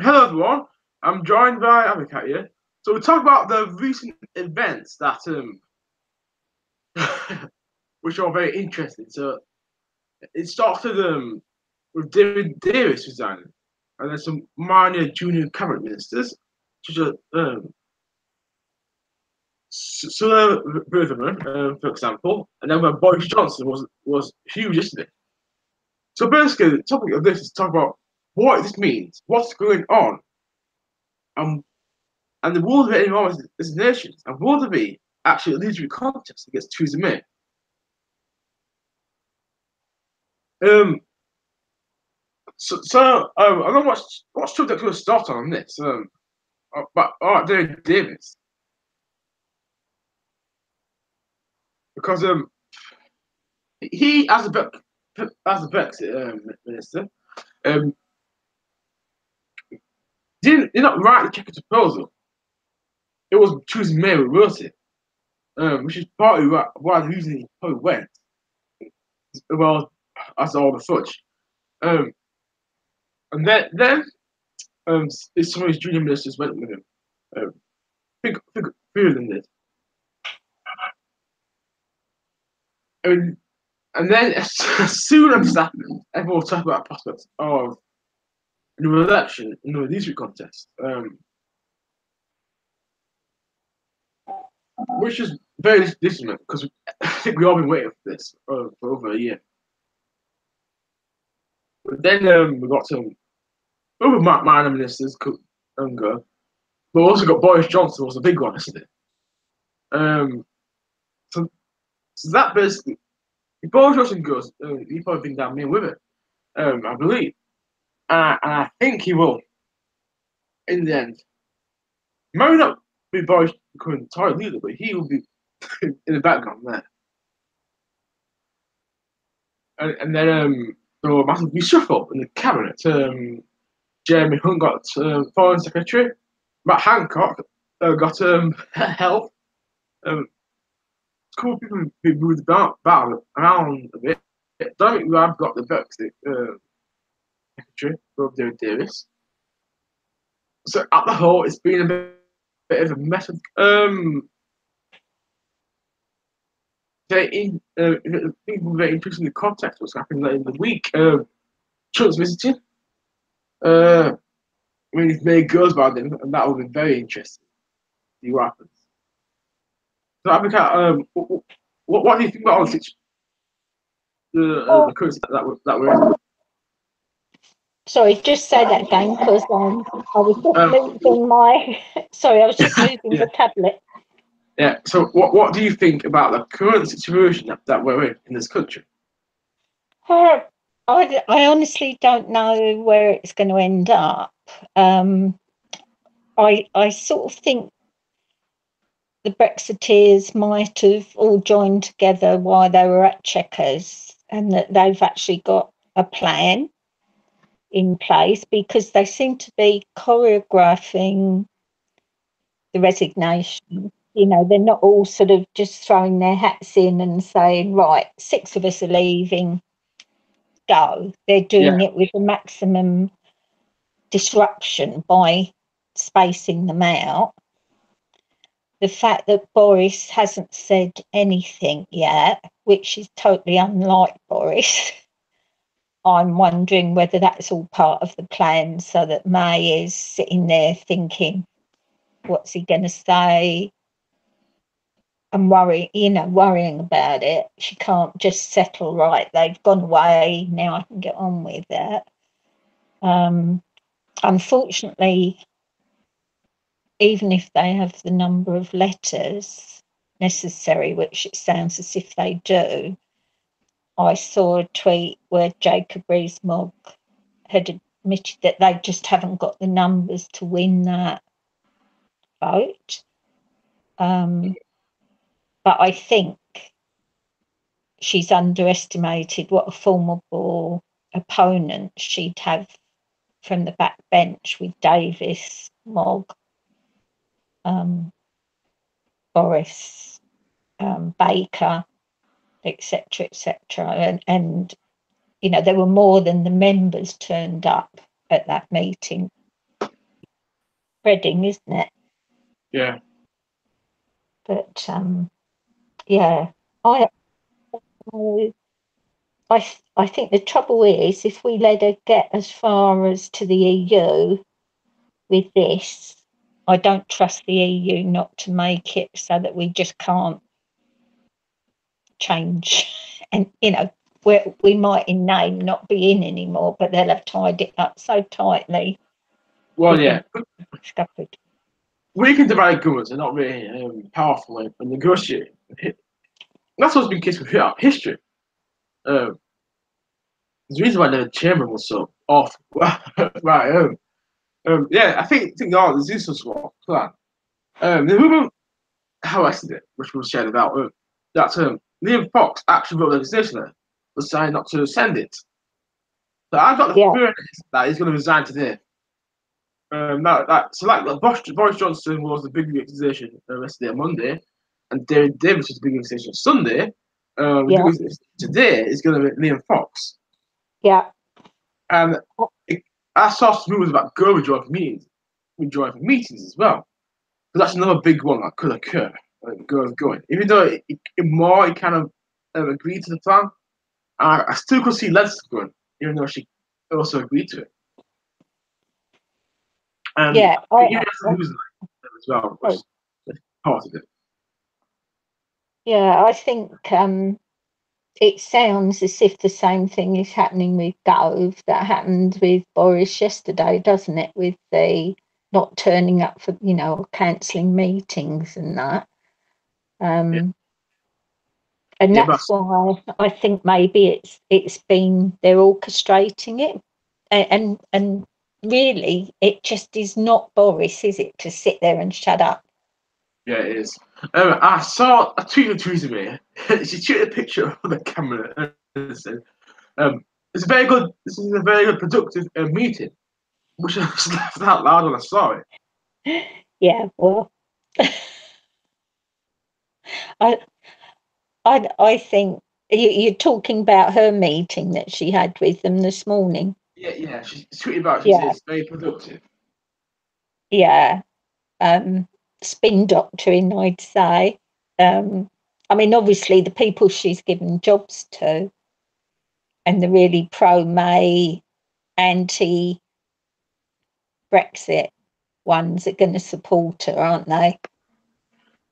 Hello everyone. I'm joined by Abikat here. So we talk about the recent events that which are very interesting. So it started with David Davis resigning, and then some minor junior cabinet ministers, such as Sir Bertherman, for example, and then when Boris Johnson was huge yesterday. So basically, the topic of this is to talk about what this means, what's going on, and and the will there be any more resignations, and will there be actually a leadership contest against Theresa May? Um, I don't know what subject we'll start on this. But all right, David Davis, because he as a Brexit minister um did not write the Chequers proposal. It was Theresa May who wrote it, which is partly why the reason he probably went. Well, as all the fudge. Um, and then some of his junior ministers went with him. Um, think further than this. I mean, and then as soon as this happened, everyone was talking about prospects of a new election, a new leadership contest, which is very dissonant because I think we've all been waiting for this for over a year. But then we got some other minor ministers go, but we also got Boris Johnson was the big one, isn't it? Um, so, so that basically, if Boris Johnson goes, he's probably been down me with it, I believe. And I think he will, in the end. He might not be Boris becoming the entire leader, but he will be in the background there. And then there was a massive reshuffle in the cabinet. Jeremy Hunt got Foreign Secretary. Matt Hancock got health. Cool people be moved around a bit. Don't think we have got the Brexit secretary, Rob David Davis. So at the whole, it's been a bit of a mess. People very interested in the context of what's happening later in the week. Trump's visiting. I mean, if May goes by then, and that will be very interesting. See what happens. So, Abigail, what do you think about all the current that we're in? Sorry, just say that again because I was just moving my. Sorry, I was just moving the tablet. Yeah. So, what do you think about the current situation that we're in this country? I honestly don't know where it's going to end up. I sort of think the Brexiteers might have all joined together while they were at Chequers, and that they've actually got a plan in place because they seem to be choreographing the resignation. You know, they're not all sort of just throwing their hats in and saying, right, 6 of us are leaving, go. They're doing it with the maximum disruption by spacing them out. The fact that Boris hasn't said anything yet, which is totally unlike Boris, I'm wondering whether that's all part of the plan so that May is sitting there thinking, what's he going to say? And worrying about it. She can't just settle, right, they've gone away, now I can get on with it. Unfortunately, even if they have the number of letters necessary, which it sounds as if they do, I saw a tweet where Jacob Rees-Mogg had admitted that they just haven't got the numbers to win that vote. But I think she's underestimated what a formidable opponent she'd have from the backbench with Davis, Mogg, Boris, Baker, etc., etc. And you know, there were more than the members turned up at that meeting. spreading, isn't it? Yeah. But yeah, I I think the trouble is if we let her get as far as to the EU with this, I don't trust the EU not to make it so that we just can't change. And we might in name not be in anymore, but they'll have tied it up so tightly. Well, yeah. Scuppered. We can divide governments are not really powerful when negotiating. That's what's been the case with history. Um, there's a reason why the chairman was so off. Right. Yeah, I think the Zeus plan. The woman, how I said it, which was shared about, that Liam Fox actually wrote legislation there, decided not to send it. So I got the feeling that he's going to resign today. Boris Johnson was the big accusation yesterday on Monday, and David Davis was the big accusation Sunday. The big accusation today is going to be Liam Fox. Yeah. And I saw some rumors about Go withdrawing from meetings as well. So that's another big one that could occur. Go going, even though he kind of agreed to the plan. I still could see Leslie going, even though she also agreed to it. And yeah, I think losing as well was part of it. Yeah, I think it sounds as if the same thing is happening with Gove that happened with Boris yesterday, doesn't it? With the not turning up for, cancelling meetings and that. And that's why I think maybe it's been they're orchestrating it, and really it just is not Boris, is it, to sit there and shut up? Yeah, it is. I saw a tweet of Theresa May. She tweeted a picture of the camera and said, "It's a very good. This is a very good, productive meeting," which I just laughed out loud when I saw it. Yeah, well, I think you're talking about her meeting that she had with them this morning. Yeah. She tweeted about. She Yeah, says very productive. yeah. Spin doctoring, I'd say. I mean, obviously, the people she's given jobs to and the really pro-May, anti-Brexit ones are going to support her, aren't they?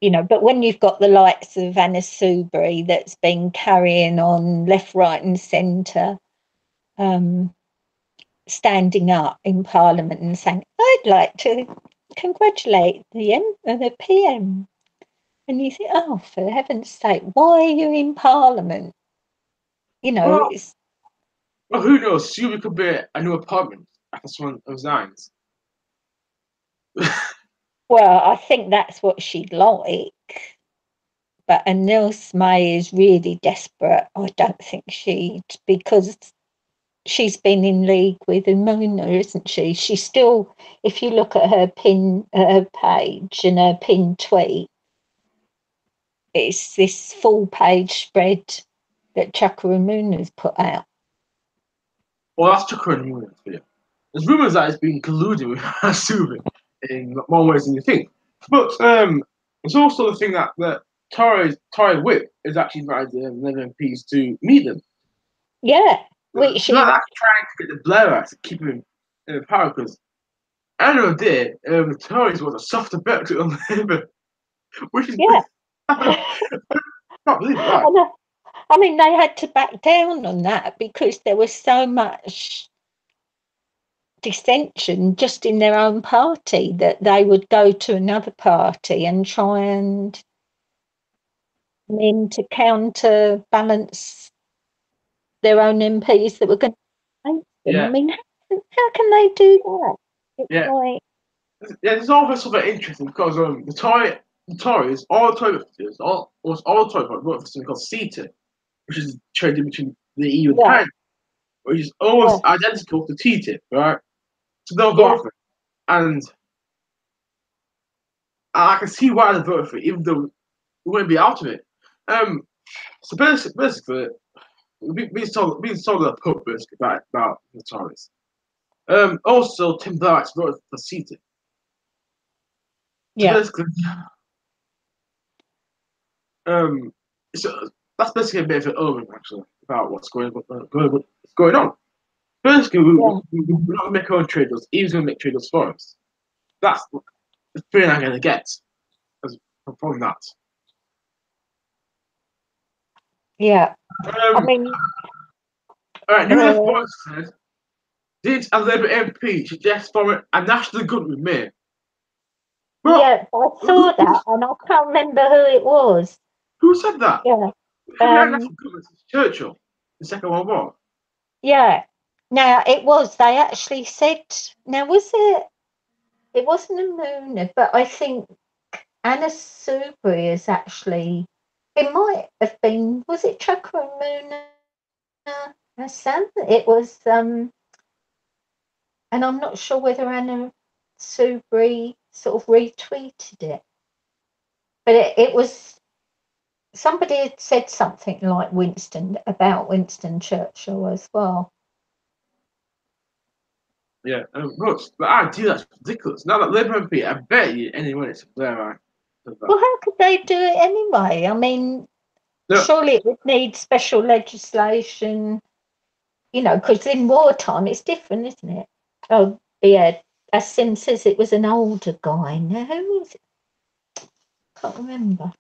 But when you've got the likes of Anna Soubry that's been carrying on left, right, and centre, standing up in Parliament and saying, "I'd like to congratulate the PM," and you think, "Oh, for heaven's sake, why are you in Parliament?" Well, It's. who knows? Soon could be a new appointment after someone resigns. Well, I think that's what she'd like. But Nils May is really desperate. I don't think because she's been in league with Umuna, isn't she? She's still, if you look at her her page and her pinned tweet, it's this full page spread that Chaka Umuna's put out. Well, that's Chequers rumors for you. There's rumors that it's been colluding with Suvi in more ways than you think. But there's also the thing that Tory whip is actually invited the 11 MPs to meet them. Yeah, which So that's trying to get the Blairites to keep him in power because at the end of the day, the Tories want a softer Brexit on Labour, which is yeah. I can't believe it, right? I mean, they had to back down on that because there was so much dissension just in their own party that they would go to another party and try and to counterbalance their own MPs that were going to face them. Yeah, I mean, how can they do that? It's yeah, like, yeah. There's all this sort of interesting because the Tories, all the Tory voters, almost all the Tory voters vote for something called CETA, which is trading between the EU and yeah, Canada, which is almost identical to TTIP, right? So they'll yeah, vote for it. And I can see why they voted for it, even though we wouldn't be out of it. So basically being told a pub basically about the Tories. Also, Tim Barrett's voted for CETA. So Yeah. basically, so that's basically a bit of an omen actually about what's going on. Basically, Yeah. we're not gonna make our own trade deals. Eve's gonna make trade deals for us. That's the feeling I'm gonna get as from that. Yeah. I Um, mean, all right, New Left uh, Voice says, did a Labour MP suggest forming a national government with me? Well, yeah, I saw that and I can't remember who it was. who said that? Yeah. Who had national Um, government since Churchill, the Second World War? yeah. Now it was, they actually said, now was it wasn't a Mooner, but I think Anna Soubry is actually, it might have been, was it Chucker and Mooner? Sam? It was, and I'm not sure whether Anna Soubry sort of retweeted it, but it was, somebody had said something like Winston, about Winston Churchill as well. Yeah, but the idea that's ridiculous. Now that Labour MP, I bet you anyone it's there, right? Well, how could they do it anyway? I mean, No, surely it would need special legislation, because in wartime it's different, isn't it? Oh, yeah. As Sim says, it was an older guy. Now, who was it? Can't remember.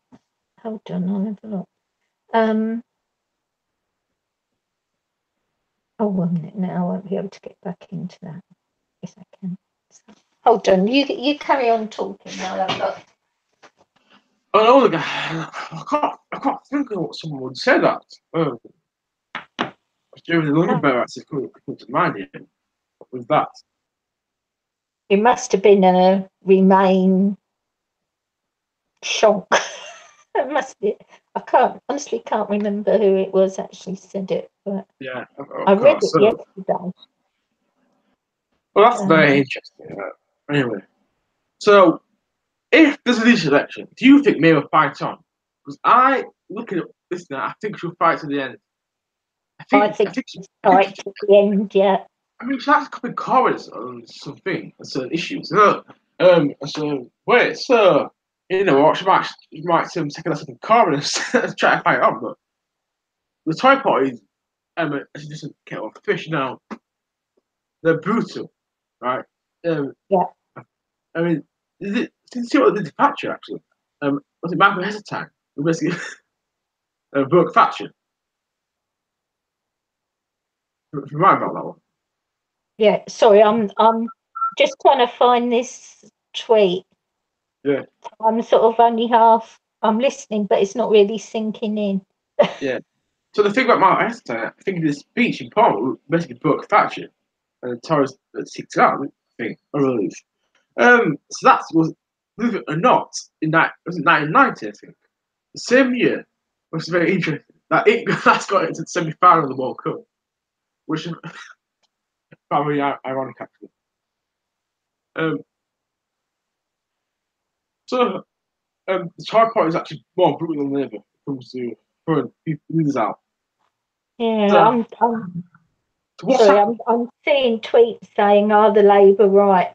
Hold on, I'll have a look. Oh, 1 minute now. I won't be able to get back into that. Yes, I can. Hold on. You carry on talking now. I've got. an older guy. I can't think of what someone would say that. During the London Oh, Borough, actually come to mind here. What was that? it must have been a Remain shock. It must be. I honestly can't remember who it was actually said it, but Yeah, I of read course. it So, yesterday. well, that's Um, very interesting. Anyway, so if there's a leadership election, do you think May will fight on? Because looking at this now, I think she'll fight to the end. I I think, I think think, it's right to the end. Yeah, I mean, she has a couple of comments on something, on certain issues. So wait, so you know what? She might take a lesson from comments and try to fight on. But the Toy Pot is, she doesn't get off fish now. They're brutal, right? Um, yeah, I mean, did you see what they did to Thatcher actually? Was it Michael Heseltine who basically broke Thatcher? Remind about that one. yeah. Sorry, I'm just trying to find this tweet. Yeah, I'm sort of only half. I'm listening, but it's not really sinking in. yeah. So the thing about Michael Heseltine, I think his speech in Parliament basically broke Thatcher, and the Tories kicked out. I think, I believe. So that was, believe it or not, in that was it 1990, I think, the same year, which is very interesting. That it that's got into the semi-final of the World Cup, which is probably ironic actually. Um, so the Tory party is actually more brutal than Labour when it comes to throwing leaders out. Yeah, So, I'm so what's sorry. happened? I'm seeing tweets saying, "Are the Labour right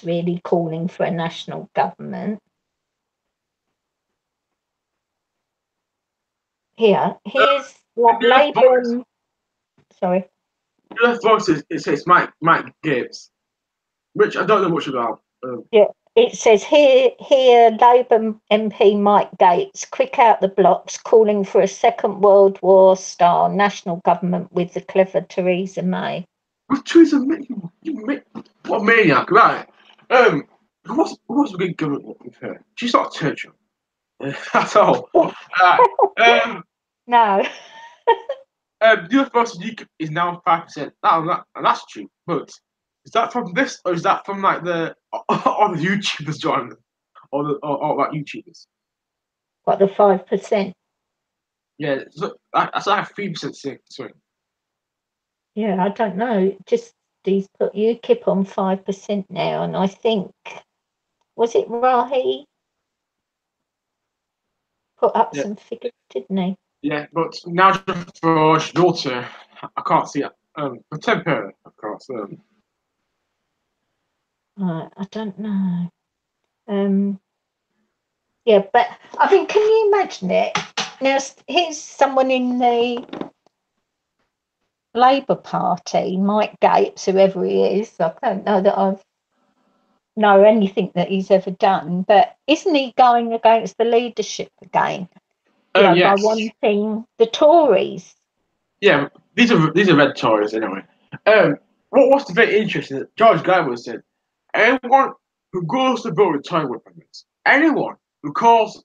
really calling for a national government?" Here's The newest Labour voice, and sorry. the newest voice is it says Mike Gibbs, which I don't know much about. Yeah, it says here Labour MP Mike Gates quick out the blocks, calling for a Second World War style national government with the clever Theresa May. With Theresa May, what a maniac, right? What's a good government with her? She's not Churchill. That's all. Right. No, The other person is now 5%. And that's true. But is that from this, or is that from like the all the YouTubers joining them, or like YouTubers? what, the 5%? Yeah, so that's like 3% swing. Yeah, I don't know. Just he's put UKIP on 5% now, and I think was it Rahi put up Yeah, some figures, didn't he? yeah. But now just for Gibraltar, I can't see it. For temporary, of course. Right, I don't know. Yeah, but I mean, can you imagine it? Now, here's someone in the Labour Party, Mike Gates, whoever he is. I don't know that I know anything that he's ever done, but isn't he going against the leadership again? By Yes. wanting the Tories. Yeah, these are red Tories anyway. What's very interesting that George Gallagher said, anyone who goes to vote with toy weapons, anyone who calls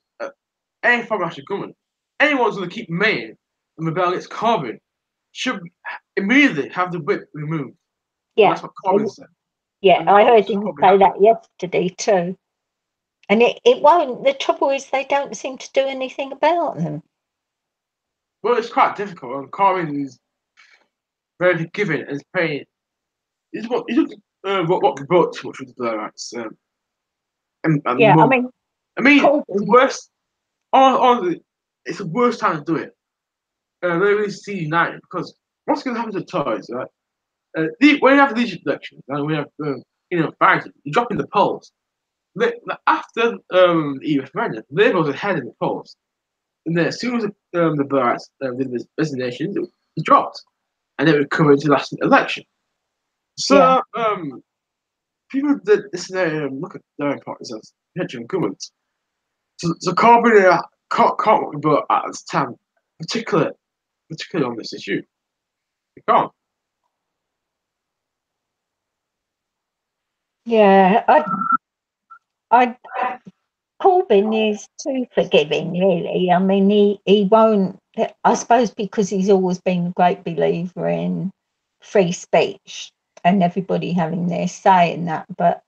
any foreign national government, anyone who's going to keep Maine and rebel against Corbyn should immediately have the whip removed. And Yeah, that's what Corbyn said. yeah, And I now heard it's him probably say happening. that yesterday too. And it won't. The trouble is, they don't seem to do anything about them. Well, it's quite difficult, and Corbyn is very forgiving and is paying. What we vote too much with the Blairs and the Yeah, I moment. mean, I mean, the Corbyn. worst. It's the worst time to do it. They really see United because what's going to happen to the Tories, right? When you have leadership elections and we have fighting, you drop in the polls. After the referendum, Labour was ahead in the polls, and then as soon as the Blairs did the resignations, it dropped, and it would come into the last election. Yeah, So people that this look at their parties as potential governments. So Corbyn can't vote at this time, particularly on this issue. He can't. yeah. I Corbyn is too forgiving, really. I mean, he won't. I suppose because he's always been a great believer in free speech and everybody having their say in that. But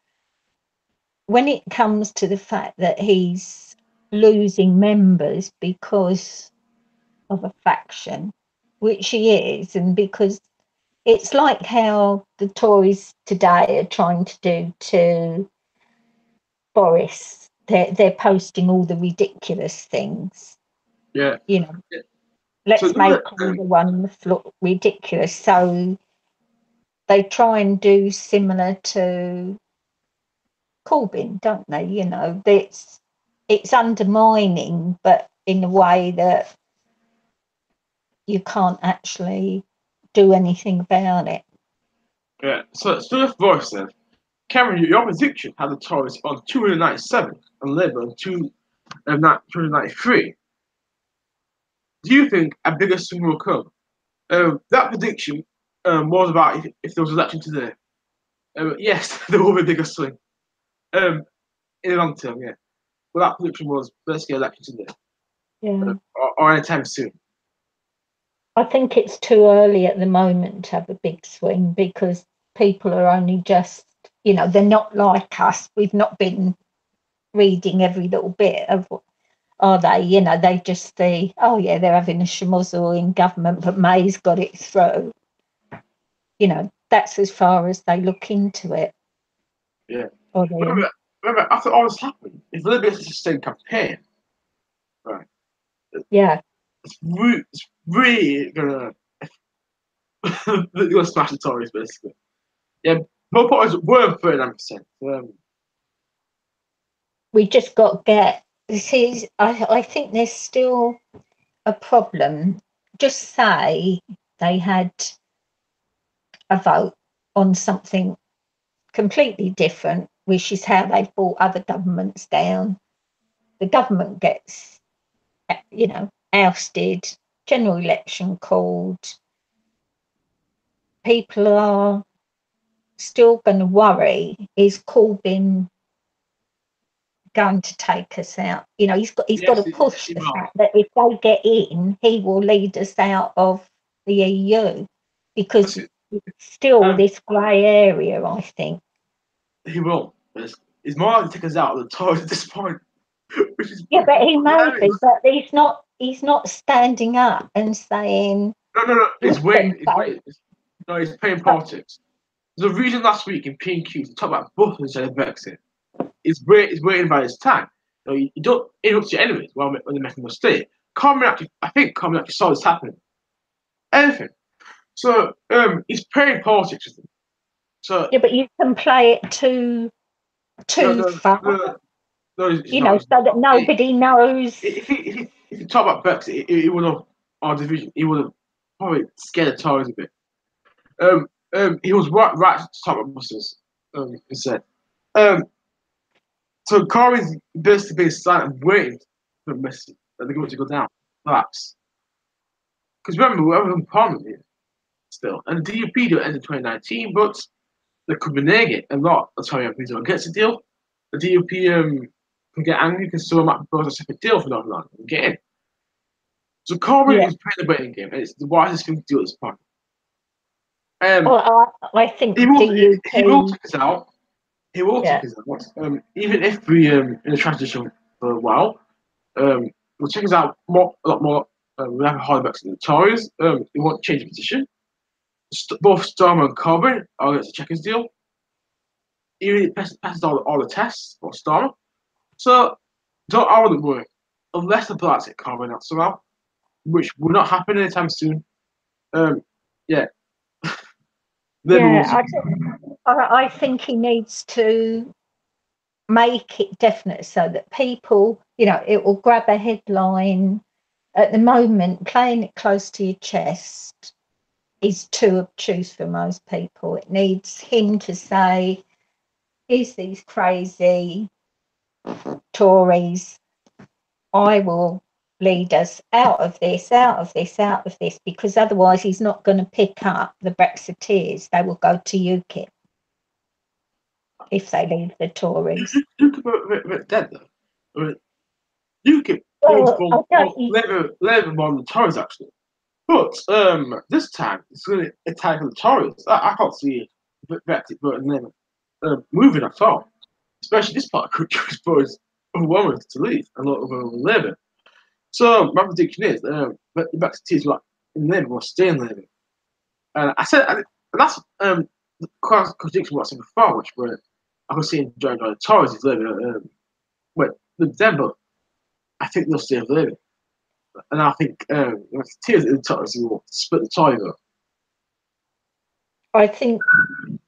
when it comes to the fact that he's losing members because of a faction, which he is, and because it's like how the Tories today are trying to do to Boris. They're posting all the ridiculous things. Yeah. You know, Yeah. So let's make all the one ridiculous. So they try and do similar to Corbyn, don't they? It's undermining, but in a way that you can't actually do anything about it. yeah. So first voice then. Cameron, your opposition had the Tories on 297 and Labour on 293. Do you think a bigger swing will come? That prediction was about if there was an election today. Yes, there will be a bigger swing. Um, in the long term, yeah. Well, that prediction was basically election today, Yeah. or anytime soon. I think it's too early at the moment to have a big swing because people are only just, they're not like us. We've not been reading every little bit of what are they, they just see, oh yeah, they're having a schmozzle in government, but May's got it through. That's as far as they look into it. Yeah. Or they, Remember, after all this happened, if Labour is a sustained campaign, right, yeah, it's really gonna smash the Tories basically. Yeah, both parties were 39%. we just got to get, see, I think there's still a problem. Just say they had a vote on something completely different, which is how they've brought other governments down. The government gets, ousted, general election called. People are still going to worry, is Corbyn going to take us out? He's got Yes, to push it the will. fact that if they get in, he will lead us out of the EU because That's it's still Um, this grey area, I think. he will. It's more likely to take us out of the Tories at this point, which is Yeah, but he may be, hilarious. but he's not standing up and saying, No. He's listen, waiting. He's folks, waiting. No, he's playing politics. There's a reason last week in P&Q to talk about both instead of Brexit. He's waiting by his time. You don't interrupt your enemies when they're making a mistake. I think Common actually saw this happening. Anything. So he's playing politics with them. So yeah, but you can play it too no, too no, far. no. No, it's you not. know, It's so not. that nobody knows. If you talk about Brexit, it would have our division. He would have probably scared the Tories a bit. He was right to talk about buses. He said. So Corey's basically been silent and waiting for the message that they're going to go down. Perhaps because remember we're in Parliament here still, and the DUP do end in 2019, but they could renege it a lot. That's how MPs don't get a deal. The DUP can get angry, can still might propose a separate deal for Northern Ireland and get in. So Corbyn Yeah. is playing the waiting game, and it's the wisest thing to do at this point. Um, Well, I think he the will DUP. take us out. He will Yeah. take us out. Even if we in a transition for a while, we'll take us out a lot more. We have a hard back to the Tories. He won't change the position. Both Starmer and Corbyn are against the Chequers deal. Even if it passes all the tests for Starmer. So I wouldn't worry unless the blacks get Corbyn out somehow, which will not happen anytime soon. Yeah, Liberals. Yeah, I think he needs to make it definite so that people, you know, it will grab a headline. At the moment, playing it close to your chest is too obtuse for most people. It needs him to say, "Is these crazy Tories? I will lead us out of this, out of this, out of this," because otherwise he's not going to pick up the Brexiteers. They will go to UKIP if they leave the Tories. UKIP are dead though. I mean, UKIP going Well, I from don't. Labour more than the Tories actually. But this time it's going to attack the Tories. I can't see Brexit voting Labour moving at all. Especially this part of the country is overwhelming to leave a lot of Labour. So my prediction is the Brexiteers will in Labour will stay in Labour. And and that's the contradiction what I said before, which were I could see in John the Tories is Labour. With them, but I think they'll stay with Labour. And I think the Tears in the Tories will split the Tory vote. I think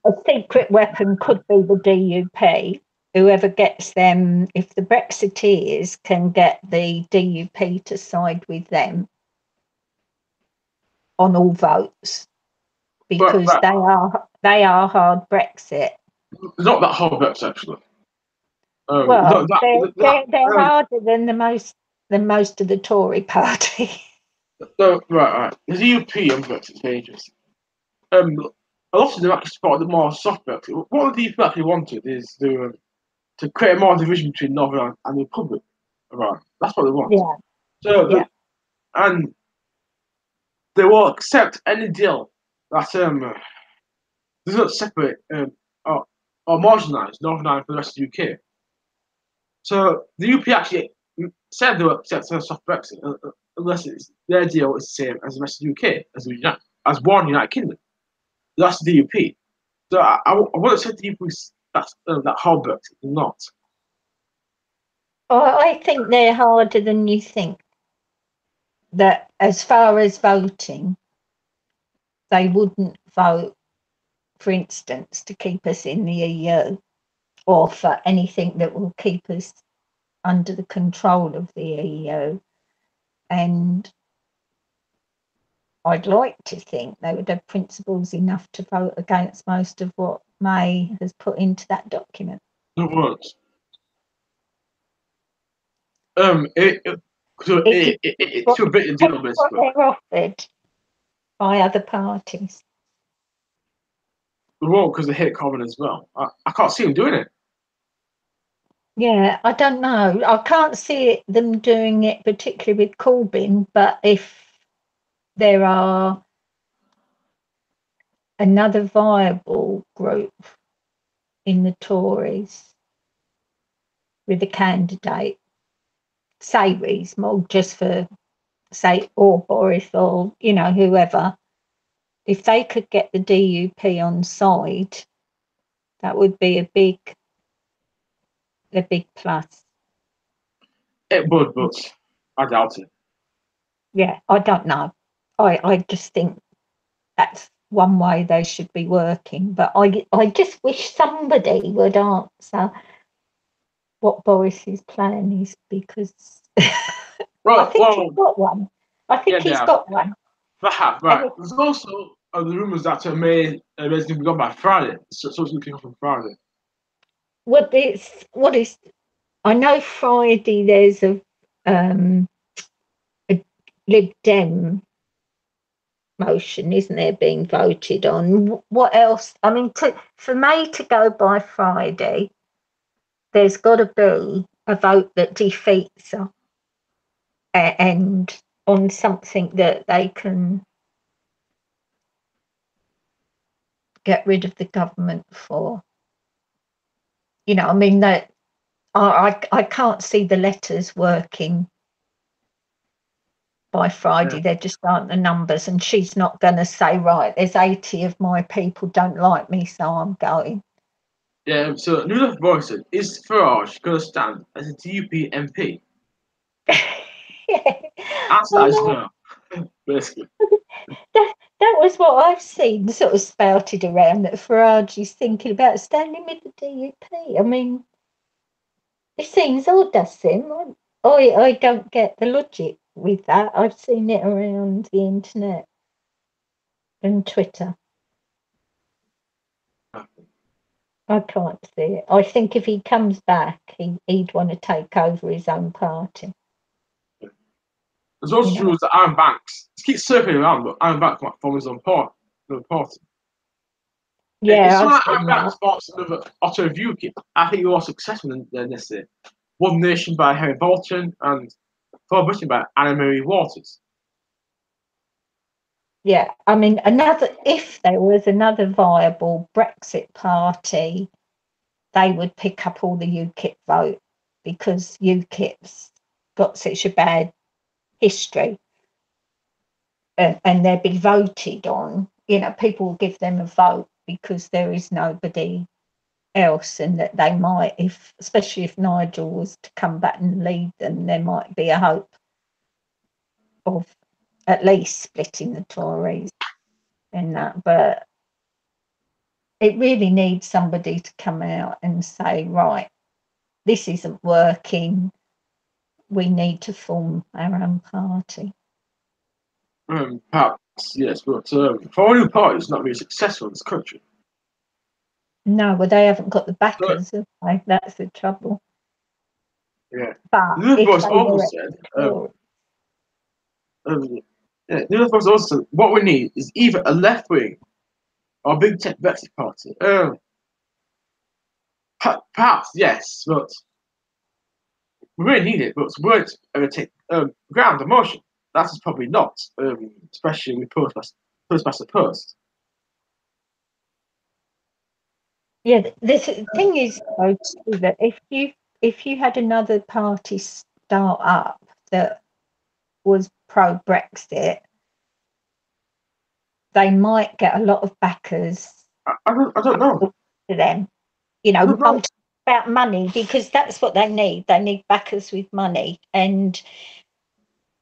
a secret weapon could be the DUP. Whoever gets them, if the Brexiteers can get the DUP to side with them on all votes, But because they are hard Brexit. it's not that hard Brexit actually. Well, they're Um, harder than most of the Tory party. right. The DUP on Brexit pages. A lot of them actually spotted the more soft Brexit. What the DUP actually wanted is to create a more division between Northern Ireland and the Republic of Ireland. That's what they want. Yeah, So, yeah. and they will accept any deal that does not separate or marginalise Northern Ireland from the rest of the UK. So the UP actually said they will accept a soft Brexit unless their deal is the same as the rest of the UK, as one United Kingdom. That's the DUP. So I wouldn't say the DUP is that hard Brexit. Not. I think they're harder than you think. That as far as voting, they wouldn't vote, for instance, to keep us in the EU or for anything that will keep us under the control of the EU. And I'd like to think they would have principles enough to vote against most of what May has put into that document. No words. It's too big a deal, Depends what basically. they're offered by other parties. The won't because they hate Corbyn as well. I can't see them doing it. Yeah, I don't know. I can't see them doing it particularly with Corbyn, but if there are another viable group in the Tories with a candidate, say Rees-Mogg, just for say, or Boris, or whoever, if they could get the DUP on side, that would be a big plus. It would, but I doubt it. Yeah, I don't know. I just think that's one way they should be working. But I just wish somebody would answer what Boris's plan is, because I Well, think he's well, got one. I yeah, think they he's have. got one. Perhaps, And right. There's also the rumours that May's going to be gone by Friday. So it's going to kick off on Friday. what is I know Friday there's um a Lib Dem motion, isn't there, being voted on? What else? I mean, for May to go by Friday, there's got to be a vote that defeats her, and on something that they can get rid of the government for. I mean, that I can't see the letters working by Yeah. Friday. There just aren't the numbers, and she's not going to say, right, there's 80 of my people don't like me, so I'm going. Yeah, so New Left voice said, is Farage going to stand as a DUP MP? Answer I that is know. no, basically. That was what I've seen sort of spouted around, that Farage is thinking about standing with the DUP. I mean, it seems odd, does it? I don't get the logic with that. I've seen it around the internet and Twitter. I can't see it. I think if he comes back, he'd want to take over his own party. There's also You know. rules that Iron Banks keeps circling around, but Iron Banks might form his own party. If Yeah, I've someone like seen Iron that. Banks starts another Otto UKIP, I think you're more successful than this year. One Nation by Harry Bolton and For Britain by Anna Marie Waters. Yeah, I mean, if there was another viable Brexit party, they would pick up all the UKIP vote, because UKIP's got such a bad history, and they'd be voted on. People will give them a vote because there is nobody else, and that they might, especially if Nigel was to come back and lead them, there might be a hope of at least splitting the Tories in that. But it really needs somebody to come out and say, right, this isn't working. We need to form our own party. Perhaps, yes, but for a new party, it's not really successful in this country. No, well, they haven't got the So, backers, have they? That's the trouble. yeah. But The other if voice they also were at said, the Tories, yeah, the other voice also said, what we need is either a left wing or a big tech Brexit party. Perhaps, yes, but we really need it, but words take ground emotion. That is probably not, especially with post past the post. yeah, the thing is, though, too, that if you had another party start up that was pro Brexit, they might get a lot of backers I don't know. to them. I don't I'm know. talking about money, because that's what they need. They need backers with money, and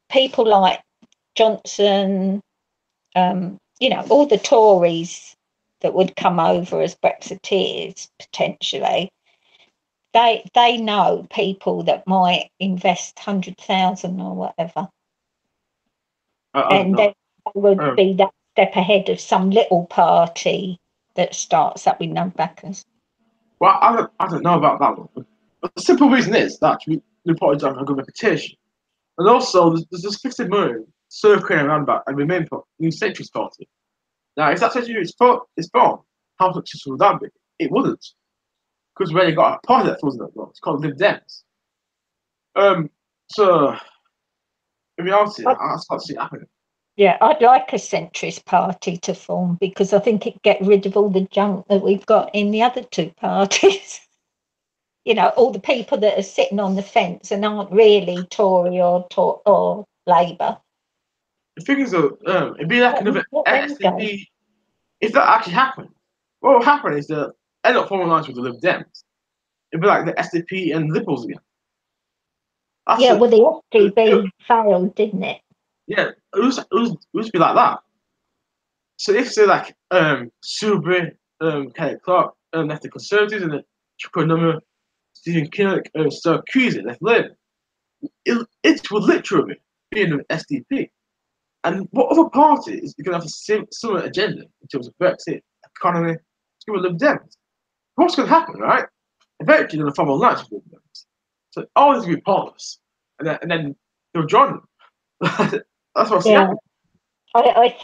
people like Johnson, all the Tories that would come over as Brexiteers potentially. They know people that might invest 100,000 or whatever, I don't and know. then they would Um, be that step ahead of some little party that starts up with no backers. well, I don't know about that one. But the simple reason is that we parties don't have a good reputation. And also, there's this 50 million circling around about and remain for New Centuries Party. Now, if that century is born, how successful would that be? It wouldn't. Because we already got a party that wasn't that well. It's called Lib Dems. So, in reality, I, I can't see it happening. yeah, I'd like a centrist party to form, because I think it'd get rid of all the junk that we've got in the other two parties. All the people that are sitting on the fence and aren't really Tory or Labour. The thing is, though, it'd be like another Let them go. SDP. If that actually happened, what will happen is that end up forming lines with the Lib Dems. It'd be like the SDP and Liberals again. That's Yeah, it. well, the It- SGB failed, didn't it? yeah, it used to be like that. So if say like Subri, Kelly Clark, left the Conservatives and the Chukwunuma Stephen Kinnock, Sarkozy, left Labour, it would literally be an SDP. And what other parties are going to have the same similar agenda in terms of Brexit, economy, screw Lib Dems? What's going to happen, right? Eventually, they're going to form alliance with Lib Dems. So all this will be pointless, and then they'll join them. That's what I see Yeah, happening. I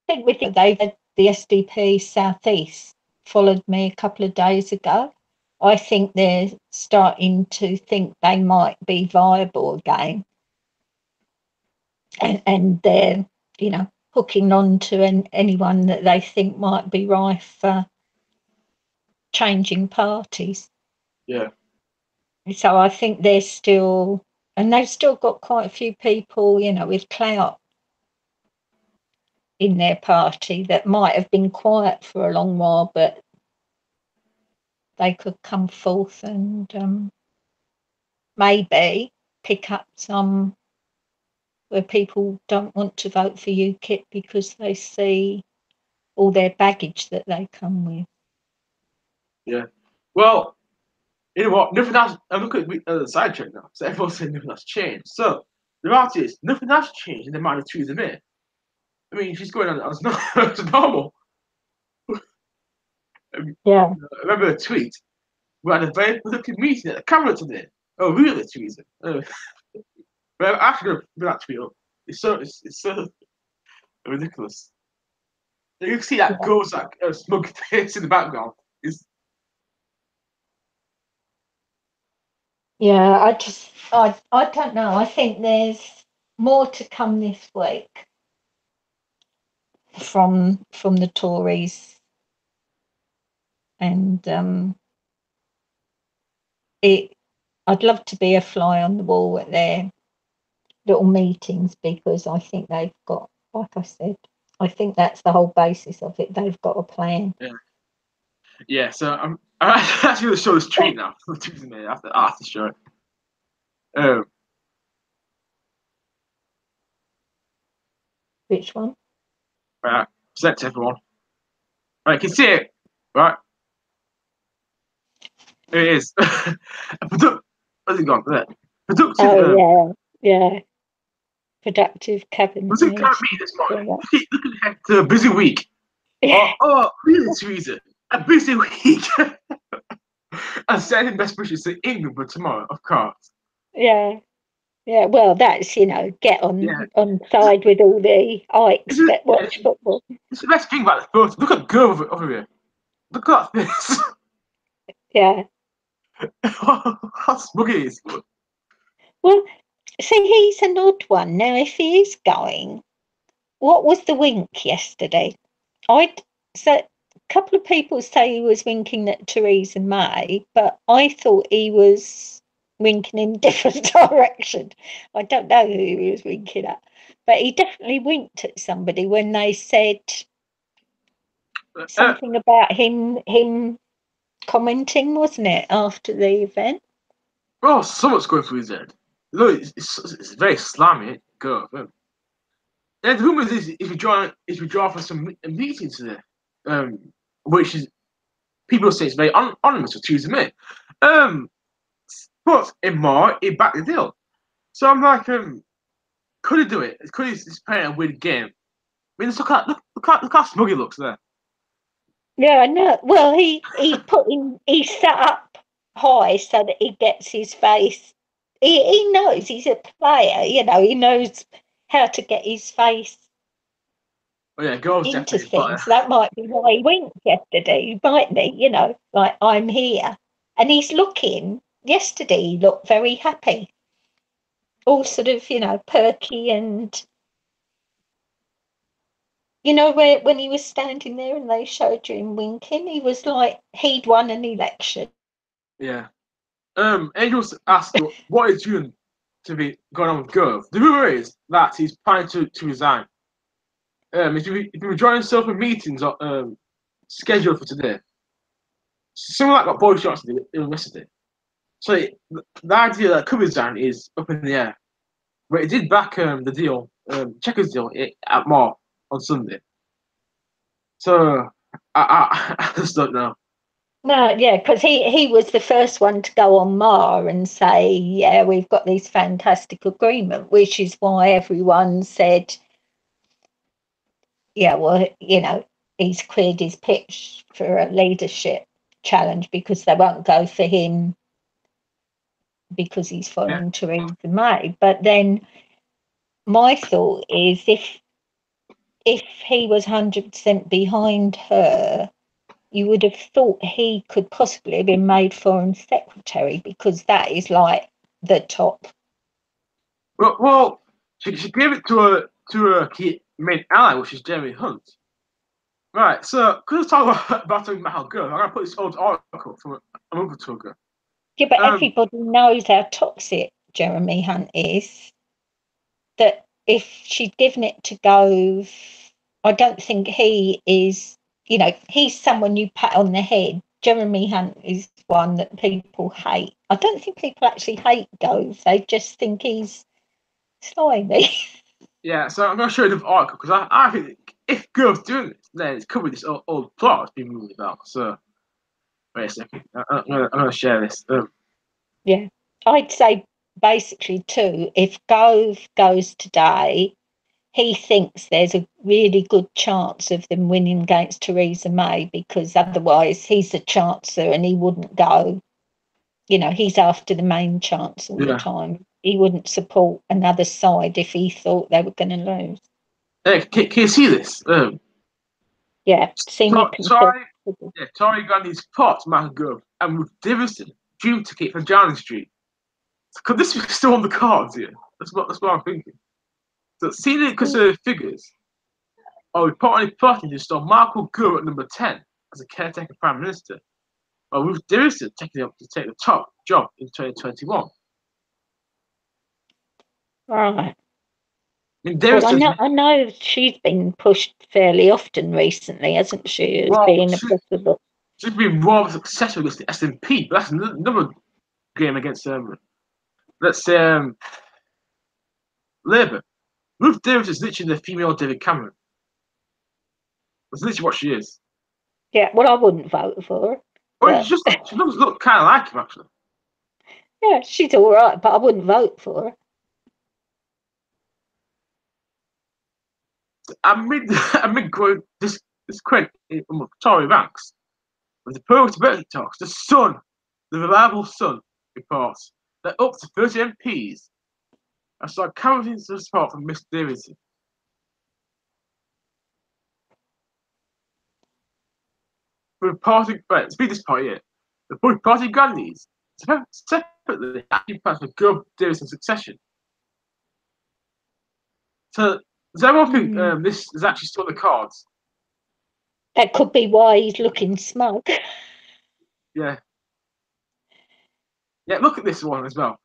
think with the SDP Southeast followed me a couple of days ago. I think they're starting to think they might be viable again, and they're hooking on to anyone that they think might be rife for changing parties. Yeah. So I think they're still, and they've still got quite a few people, with clout in their party that might have been quiet for a long while, but they could come forth and maybe pick up some where people don't want to vote for UKIP because they see all their baggage that they come with. Yeah. Well, you know what? Nothing else. I'm looking at the side check now. So everyone's saying nothing has changed. So the reality is nothing has changed in the mind of Theresa May. I mean, she's going on as, as normal. Yeah. I remember a tweet. We had a very productive meeting at the camera today. Oh, really, Theresa? But I'm actually going to put that tweet up. It's so ridiculous. You can see that ghost, that smug face in the background. Yeah, I don't know. I think there's more to come this week from the Tories, and I'd love to be a fly on the wall at their little meetings because I think they've got, like I said, I think that's the whole basis of it. They've got a plan. Yeah. Yeah, so I'm actually going to show this tweet now. I have to show it. Which one? Right, present to everyone. Right, you can see it. Right, here it is. Where's it gone? There. Productive. Oh yeah. Productive cabinet Was it can't meeting. be this morning? Looking ahead to a busy week. Oh, really, Teresa? A busy week. And sending best wishes to England for tomorrow, of course. Yeah. Yeah, well, that's, get Yeah. on side with all the Ikes that Yeah, watch football. it's the best thing about the photo. Look at Girl over here. Look at this. Yeah. How smug it is. Well, see, he's an odd one. Now, if he is going, what was the wink yesterday? So a couple of people say he was winking at Theresa May, but I thought he was winking in a different direction. I don't know who he was winking at, but he definitely winked at somebody when they said something about him commenting, wasn't it, after the event? Oh, so much going through his head. Look, it's very slimy. Girl. And the rumor is if you draw for some meetings today, which is people say it's very anonymous for Theresa May. But in March, he backed the deal. So I'm like, could he do it? Could he just play a weird game? I mean, look how smug he looks there. Yeah, I know. Well, he sat up high so that he gets his face. He knows he's a player, he knows how to get his face Oh yeah, girls into definitely. But things. That might be why he winked yesterday. He might be, like I'm here. And he's looking, yesterday he looked very happy. All sort of, perky and where when he was standing there and they showed you him winking, he was like he'd won an election. yeah. Angels asked what is doing to be going on with Gove. The rumor is that he's planning to resign. If you enjoy himself in meetings scheduled for today, similar like what Boris Johnson did yesterday. So the idea that could resign is up in the air. But it did back the deal, Chequers deal at on Sunday. So I just don't know. No, yeah, because he was the first one to go on Ma and say, yeah, we've got this fantastic agreement, which is why everyone said, yeah, well, he's cleared his pitch for a leadership challenge because they won't go for him because he's Yeah. following Theresa May. But then my thought is if he was 100% behind her, you would have thought he could possibly have been made Foreign Secretary because that is like the top. Well, she gave it to a key main ally, which is Jeremy Hunt. Right. So, because I talk about how good, I'm gonna put this old article from a month or two ago. Yeah, but Um, everybody knows how toxic Jeremy Hunt is. That if she'd given it to Gove, I don't think he is, he's someone you pat on the head. Jeremy Hunt is one that people hate. I don't think people actually hate Gove. They just think he's slimy. yeah. So I'm gonna show you the article because I think if Girl's doing this, then it's covered this old plot it's been moving about. So wait a second. I'm gonna share this. Yeah. I'd say basically too, if Gove goes today, he thinks there's a really good chance of them winning against Theresa May because otherwise he's the Chancellor and he wouldn't go. He's after the main chance all the Yeah. time. He wouldn't support another side if he thought they were going to lose. Hey, can you see this? Yeah, senior Sorry, conservative. yeah, Tory Gandhi's pot, Mark Gove, and with Davidson, dream ticket for Downing Street. Could this be still on the cards here? That's what I'm thinking. So senior conservative figures are reportedly plotting to install Michael Gove at number 10 as a caretaker prime minister, while Ruth Davidson taking up to take the top job in 2021. Right. I mean, Well, I Davidson's know, I know she's been pushed fairly often recently, hasn't she, as well, being a possible. she's been more successful against the SNP, but that's another game against let's say Labour. Ruth Davidson is literally the female David Cameron. That's literally what she is. Yeah, well, I wouldn't vote for her, Well, but she does look kind of like him actually. yeah, she's all right, but I wouldn't vote for her. Amid growing this quite from Tory ranks, with the pro-Tibetan talks, the Sun, the reliable Sun, reports that up to 30 MPs have started canvassing some support for Miss Davidson. For reporting, right, speak this part here. The Bush Party Gandhis separately actually plans for Gov Davidson's succession. So, does everyone think Mm. this is actually still on the cards? That could be why he's looking smug. Yeah. Yeah, look at this one as well.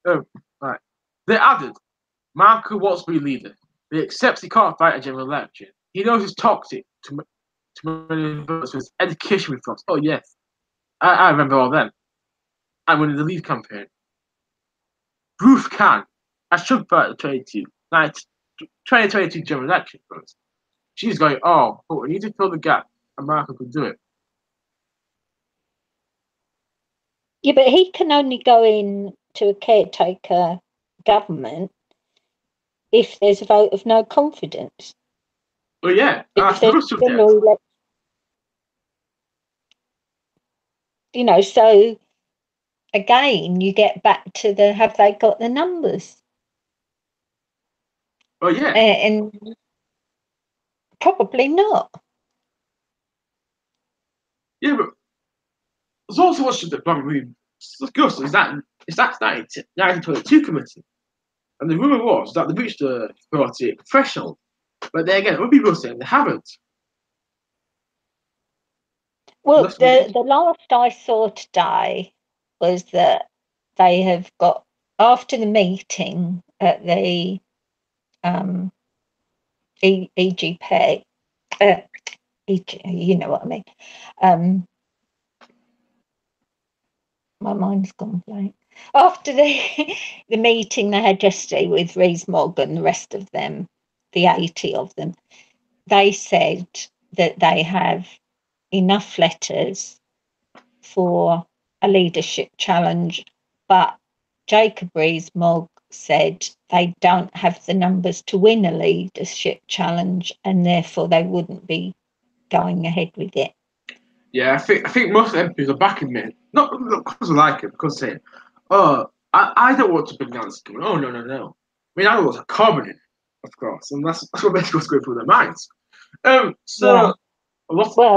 Right. They added, Michael wants to be leader. He accepts he can't fight a general election. He knows it's toxic to many voters with education reforms. Oh, yes. I remember all them. And winning the Leave campaign. Ruth Khan has should fight the 2022 general election for us. She's going, oh, but we need to fill the gap, and Michael can do it. Yeah, but he can only go in to a caretaker government if there's a vote of no confidence. But yeah, If that's there's another a subject. general election, so again, you get back to the have they got the numbers? Oh, yeah. And probably not. Yeah, but there's also one subject probably discussed is that it's that 1922 committee. And the rumour was that they reached the 40 threshold. But then again, other people are saying they haven't. Well, That's what the last I saw today was that they have got after the meeting at the EGP, you know what I mean. Um, my mind's gone blank. After the the meeting they had yesterday with Rees-Mogg and the rest of them, the 80 of them, they said that they have enough letters for a leadership challenge, but Jacob Rees-Mogg said they don't have the numbers to win a leadership challenge, and therefore they wouldn't be going ahead with it. Yeah, I think most MPs are backing me. Not because I like it, because saying, oh, I don't want to bring down the scheme. Oh, no, no, no. I mean, I don't want to carbon it, of course. And that's what basically what's going through their minds. So, Yeah. a lot, Well,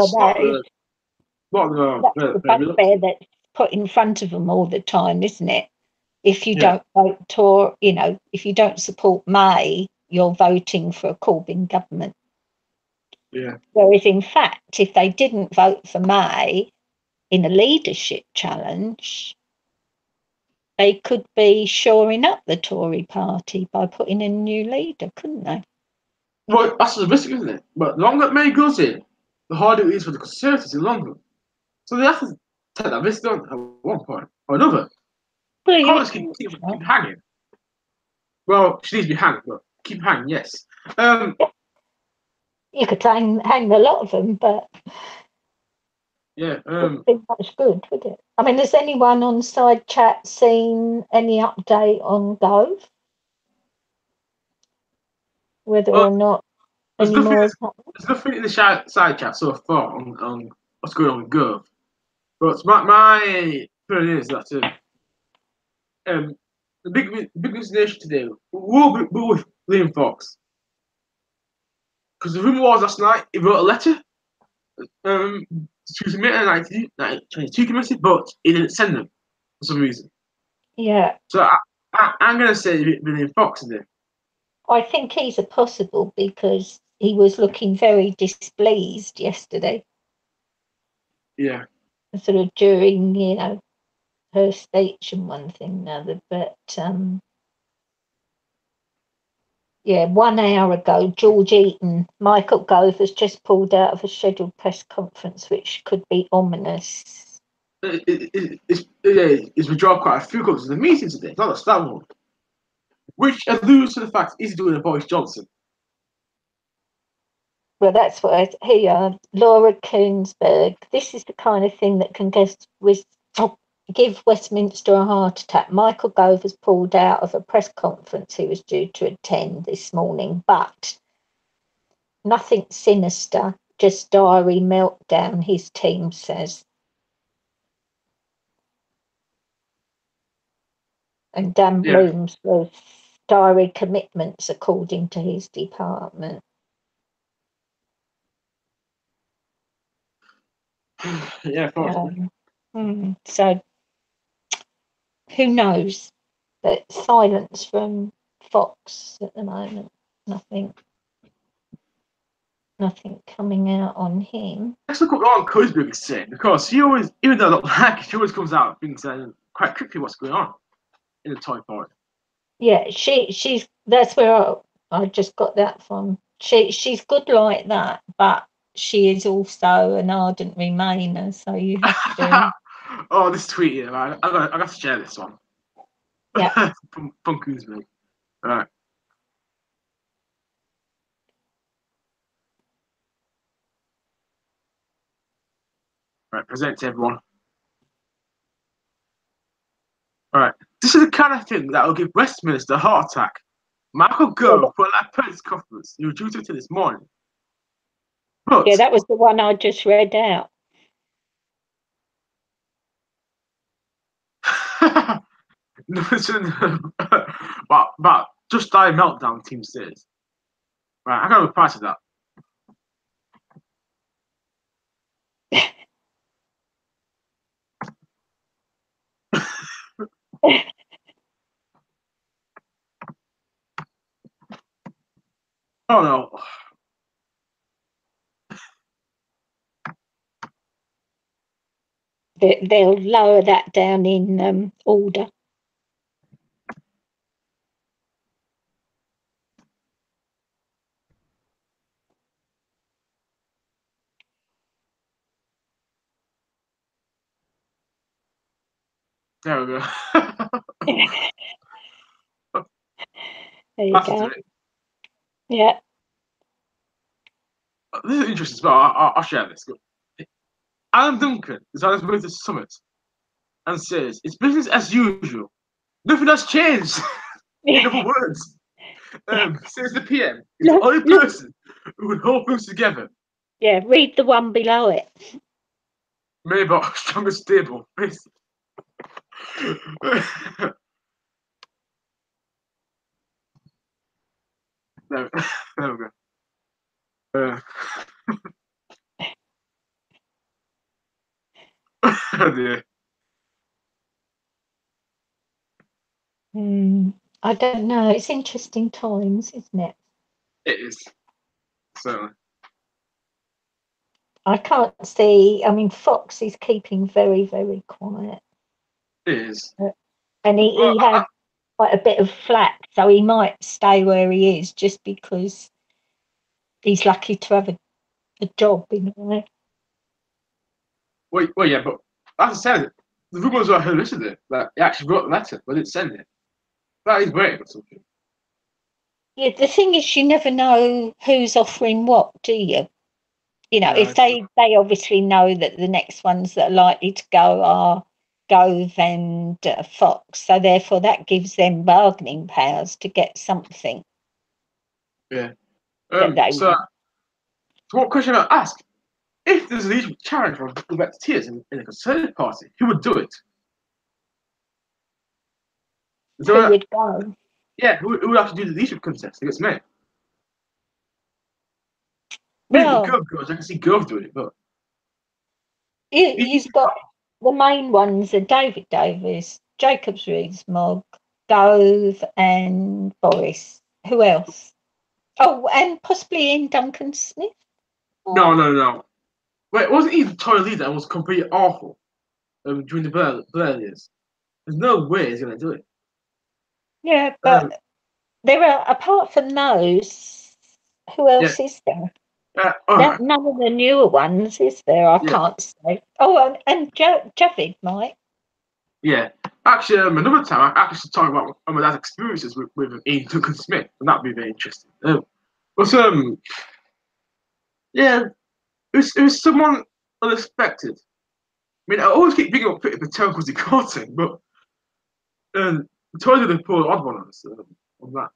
lot that's the very bugbear reluctant. that's put in front of them all the time, isn't it? If you Yeah, don't vote, or if you don't support May, you're voting for a Corbyn government. yeah. Whereas, in fact, if they didn't vote for May in a leadership challenge, they could be shoring up the Tory party by putting in a new leader, couldn't they? Well, that's the risk, isn't it? But the longer May goes in, the harder it is for the Conservatives in London. So they have to take that risk on at one point or another. Well, Can't just keep hanging. Well, she needs to be hanged, but keep hanging, yes. you could hang a lot of them, but Yeah. it wouldn't be much good, would it? I mean, has anyone on side chat seen any update on Gove? Whether Well, or not there's any nothing. more is happening? There's nothing in the side chat so far on what's going on with Gov. But my feeling is that the big resignation today will be with Liam Fox, because the rumor was last night he wrote a letter to submit a 1922 committee, but he didn't send them for some reason. Yeah, So I'm going to say Liam Fox today. I think he's a possible because he was looking very displeased yesterday, Yeah. sort of during, her speech and one thing and another. But yeah, 1 hour ago, George Eaton, Michael Gove has just pulled out of a scheduled press conference, which could be ominous. It's withdrawn quite a few calls to the meeting today, not a stand one, which alludes to the fact he's doing a Boris Johnson. Well, that's what I hear. Laura Koonsberg. This is the kind of thing that can give Westminster a heart attack. Michael Gove has pulled out of a press conference he was due to attend this morning, but nothing sinister, just diary meltdown, his team says. And Dan Yeah. Bloom's with diary commitments, according to his department. Yeah, possibly. So who knows? But silence from Fox at the moment. Nothing coming out on him. Let's look at what Lauren Korsberg is saying, because he always, even though I don't like it, she always comes out and saying quite quickly what's going on in the Toy Party. Yeah, she's that's where I just got that from. She's good like that, but she is also an ardent Remainer, so you have to. Oh, this tweet here, man. I got to share this one. Yeah. from Korsberg. Right. Right, present to everyone. Alright. This is the kind of thing that will give Westminster a heart attack. Michael Gove put that press conference he was due to this morning. But Yeah, that was the one I just read out. no, but just die meltdown, team says. Right, I gotta reply to that. Oh no. They'll lower that down in order. There we go. There you That's go. it. Yeah. This is interesting as well. I'll share this. Alan Duncan is on his way to the summit and says, "It's business as usual. Nothing has changed." In other words, says the PM is the Look, only look, person who would hold things together. yeah, read the one below it. Maybot, strong and stable. there, there we go. Oh dear. I don't know. It's interesting times, isn't it? It is. Certainly. I can't see. I mean, Fox is keeping very, very quiet. It is. And Well, he had quite a bit of flack, so he might stay where he is just because he's lucky to have a job in a way. well, yeah, but as I said, the rumours are hallucinated. That he actually wrote the letter, but didn't send it. That is great or something. Yeah, the thing is, you never know who's offering what, do you? You know, No, if they obviously know that the next ones that are likely to go are Gove and Fox, so therefore that gives them bargaining powers to get something yeah. that they So, want. so what question I ask? If there's a leadership challenge from Rebecca Tears in a Conservative Party, who would do it? Is there Who a, would go? yeah, who would actually do the leadership contest against me? Maybe Well, Gov goes. I can see Gov doing it, but you've got the main ones are David Davis, Jacobs Rees-Mogg, Gove, and Boris. Who else? Oh, and possibly Ian Duncan Smith. no, no, no. Wait, wasn't he the Tory leader and was completely awful during the Blair years? There's no way he's going to do it. Yeah, Um, but there are, apart from those, who yeah, else is there? all right, None of the newer ones, is there? I yeah, can't say. Oh, and Javid might. yeah. Actually, another time I actually should talk about my dad's experiences with Ian Duncan Smith, and that'd be very interesting. But yeah, it was someone unexpected. I mean, I always keep bringing up Peter Patel because he caught him, but Tory did pull an odd one on us on that.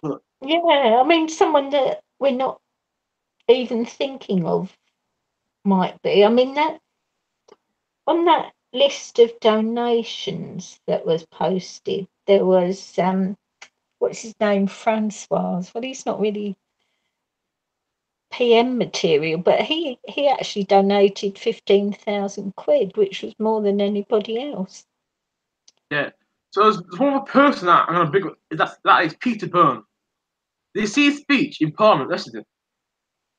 But, Yeah, I mean, someone that we're not even thinking of might be. I mean, that on that list of donations that was posted, there was what's his name, Francois. Well, he's not really PM material, but he actually donated 15,000 quid, which was more than anybody else. yeah. So there's one more person that I'm gonna big up. That is Peter Byrne. Did you see his speech in Parliament yesterday?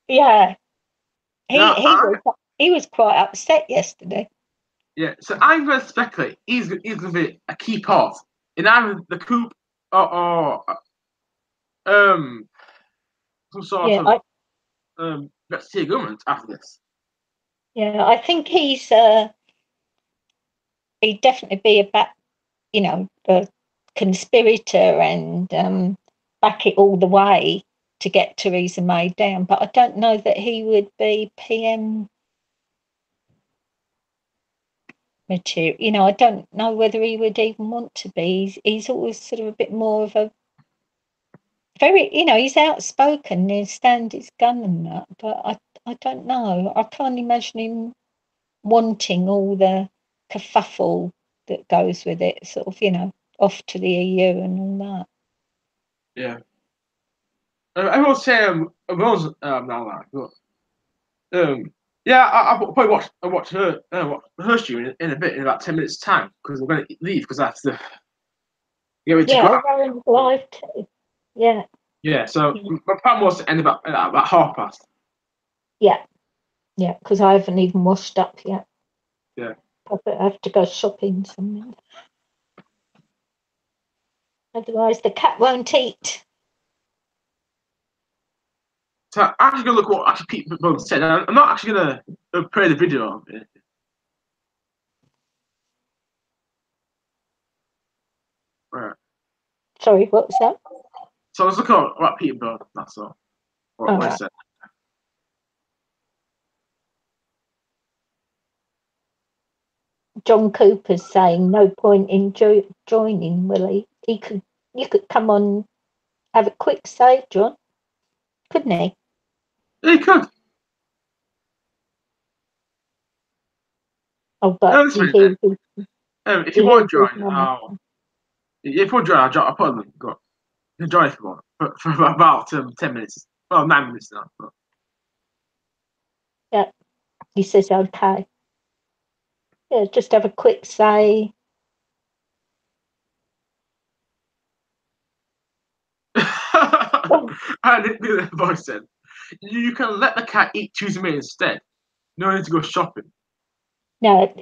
Yeah, he Now, he was he was quite upset yesterday. yeah. So I'm going to speculate he's going to be a key part in either the coup or some sort Yeah, of Brexit government after this. I think he'd definitely be a conspirator and back it all the way to get Theresa May down. But I don't know that he would be PM material. You know, I don't know whether he would even want to be. He's always sort of a bit more of a very, he's outspoken, he'll stand his gun and that. But I don't know. I can't imagine him wanting all the kerfuffle that goes with it, sort of, off to the EU and all that. Yeah. I will say Rose now that, but yeah, I'll probably watch her stream in a bit in about 10 minutes time because I'm going to leave because I have to get ready to go Yeah, out. Rowan's live too. Yeah, Yeah, so yeah, my plan was to end about 1:30. yeah, yeah, because I haven't even washed up yet. Yeah. I have to go shopping somewhere. Otherwise, the cat won't eat. So I'm actually gonna look what actually Pete Bone said. I'm not actually gonna play the video of it. Right. Sorry, what was that? So I was looking at what Peter Bone. That's all. All What he right. said. John Cooper's saying no point in joining, Willie. You could come on, have a quick say, John, couldn't he? Yeah, you could. Oh, but Listen, if you he want hears to his join, mum. if you want to join, I'll put them. You can join if you want for about 10 minutes. Well, 9 minutes now. But. Yeah, he says okay. Yeah, just have a quick say. I didn't do that voice then. You can let the cat eat choose me instead. No need to go shopping. No,